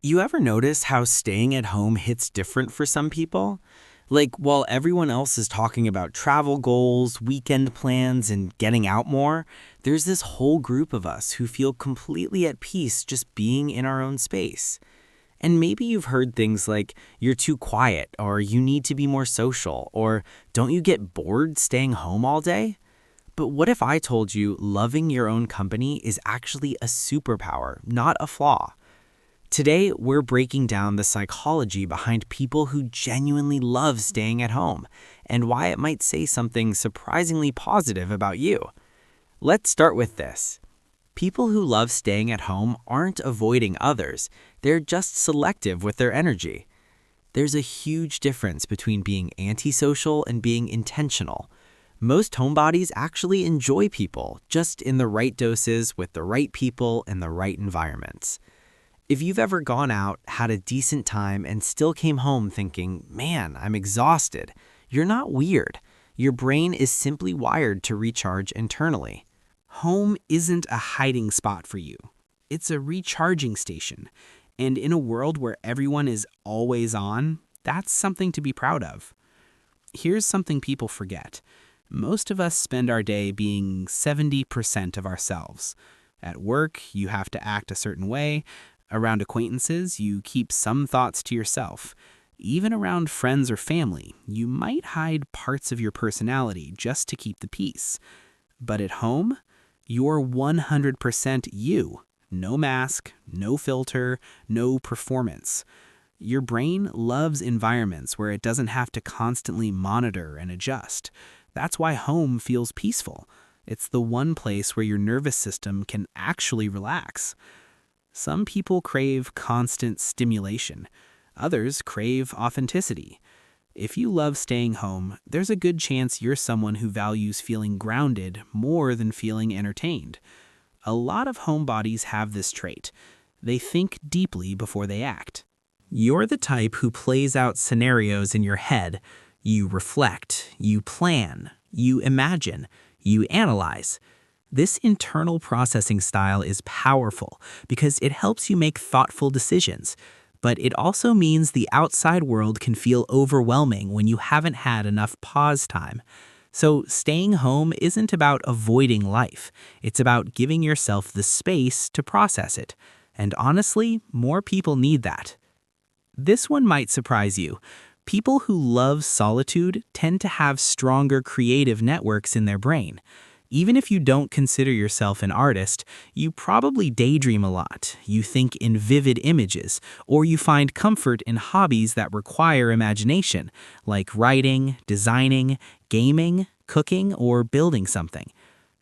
You ever notice how staying at home hits different for some people? Like, while everyone else is talking about travel goals, weekend plans, and getting out more, there's this whole group of us who feel completely at peace just being in our own space. And maybe you've heard things like, you're too quiet, or you need to be more social, or don't you get bored staying home all day? But what if I told you loving your own company is actually a superpower, not a flaw? Today, we're breaking down the psychology behind people who genuinely love staying at home and why it might say something surprisingly positive about you. Let's start with this. People who love staying at home aren't avoiding others, they're just selective with their energy. There's a huge difference between being antisocial and being intentional. Most homebodies actually enjoy people, just in the right doses with the right people and the right environments. If you've ever gone out, had a decent time, and still came home thinking, man, I'm exhausted, you're not weird. Your brain is simply wired to recharge internally. Home isn't a hiding spot for you. It's a recharging station. And in a world where everyone is always on, that's something to be proud of. Here's something people forget. Most of us spend our day being 70% of ourselves. At work, you have to act a certain way. Around acquaintances, you keep some thoughts to yourself. Even around friends or family, you might hide parts of your personality just to keep the peace. But at home, you're 100% you. No mask, no filter, no performance. Your brain loves environments where it doesn't have to constantly monitor and adjust. That's why home feels peaceful. It's the one place where your nervous system can actually relax. Some people crave constant stimulation. Others crave authenticity. If you love staying home, there's a good chance you're someone who values feeling grounded more than feeling entertained. A lot of homebodies have this trait. They think deeply before they act. You're the type who plays out scenarios in your head. You reflect, you plan, you imagine, you analyze. This internal processing style is powerful because it helps you make thoughtful decisions, but it also means the outside world can feel overwhelming when you haven't had enough pause time. So staying home isn't about avoiding life. It's about giving yourself the space to process it. And honestly, more people need that. This one might surprise you. People who love solitude tend to have stronger creative networks in their brain. Even if you don't consider yourself an artist, you probably daydream a lot, you think in vivid images, or you find comfort in hobbies that require imagination, like writing, designing, gaming, cooking, or building something.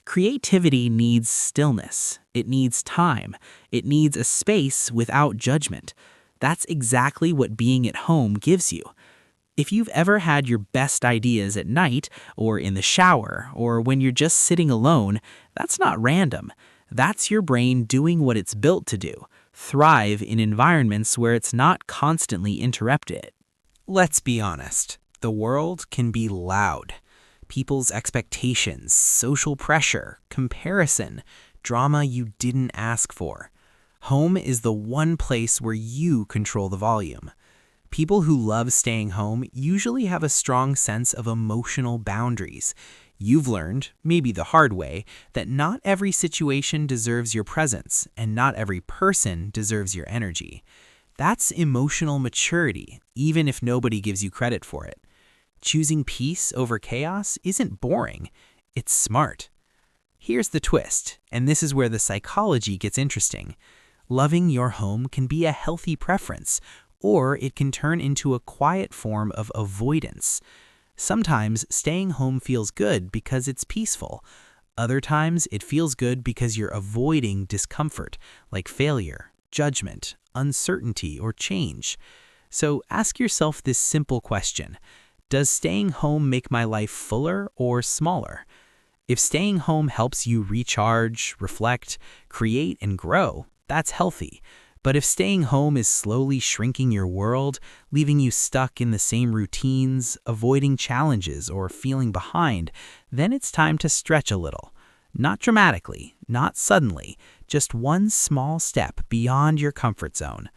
Creativity needs stillness. It needs time. It needs a space without judgment. That's exactly what being at home gives you. If you've ever had your best ideas at night, or in the shower, or when you're just sitting alone, that's not random. That's your brain doing what it's built to do, thrive in environments where it's not constantly interrupted. Let's be honest, the world can be loud. People's expectations, social pressure, comparison, drama you didn't ask for. Home is the one place where you control the volume. People who love staying home usually have a strong sense of emotional boundaries. You've learned, maybe the hard way, that not every situation deserves your presence, and not every person deserves your energy. That's emotional maturity, even if nobody gives you credit for it. Choosing peace over chaos isn't boring, it's smart. Here's the twist, and this is where the psychology gets interesting. Loving your home can be a healthy preference, or it can turn into a quiet form of avoidance. Sometimes staying home feels good because it's peaceful. Other times it feels good because you're avoiding discomfort, like failure, judgment, uncertainty, or change. So ask yourself this simple question. Does staying home make my life fuller or smaller? If staying home helps you recharge, reflect, create, and grow, that's healthy. But if staying home is slowly shrinking your world, leaving you stuck in the same routines, avoiding challenges, or feeling behind, then it's time to stretch a little. Not dramatically, not suddenly, just one small step beyond your comfort zone.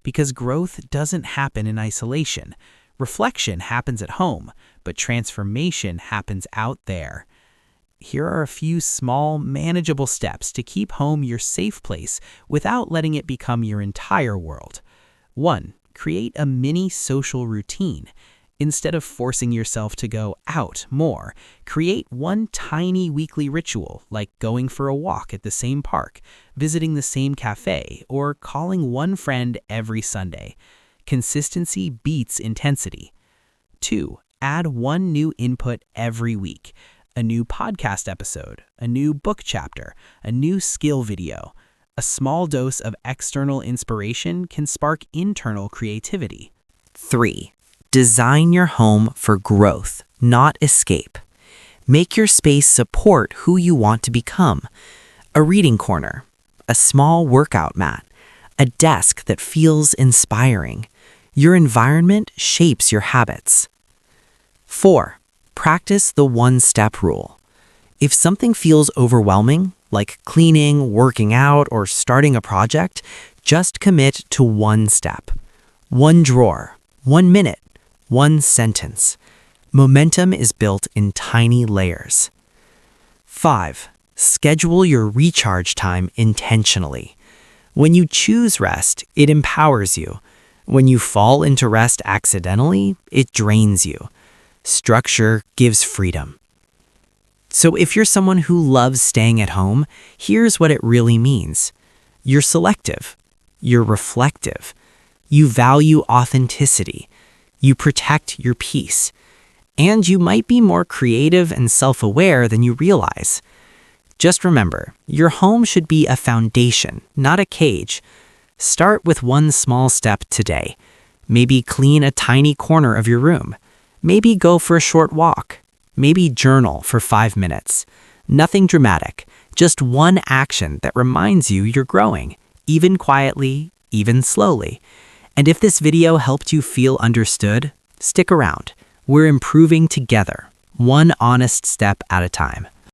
because growth doesn't happen in isolation. Reflection happens at home, but transformation happens out there. Here are a few small, manageable steps to keep home your safe place without letting it become your entire world. 1. Create a mini social routine. Instead of forcing yourself to go out more, create one tiny weekly ritual, like going for a walk at the same park, visiting the same cafe, or calling one friend every Sunday. Consistency beats intensity. 2. Add one new input every week. A new podcast episode, a new book chapter, a new skill video. A small dose of external inspiration can spark internal creativity. 3. Design your home for growth, not escape. Make your space support who you want to become. A reading corner, a small workout mat, a desk that feels inspiring. Your environment shapes your habits. 4. Practice the one-step rule. If something feels overwhelming, like cleaning, working out, or starting a project, just commit to one step. One drawer, 1 minute, one sentence. Momentum is built in tiny layers. 5. Schedule your recharge time intentionally. When you choose rest, it empowers you. When you fall into rest accidentally, it drains you. Structure gives freedom. So if you're someone who loves staying at home, here's what it really means. You're selective. You're reflective. You value authenticity. You protect your peace. And you might be more creative and self-aware than you realize. Just remember, your home should be a foundation, not a cage. Start with one small step today. Maybe clean a tiny corner of your room. Maybe go for a short walk. Maybe journal for 5 minutes. Nothing dramatic, just one action that reminds you you're growing, even quietly, even slowly. And if this video helped you feel understood, stick around. We're improving together, one honest step at a time.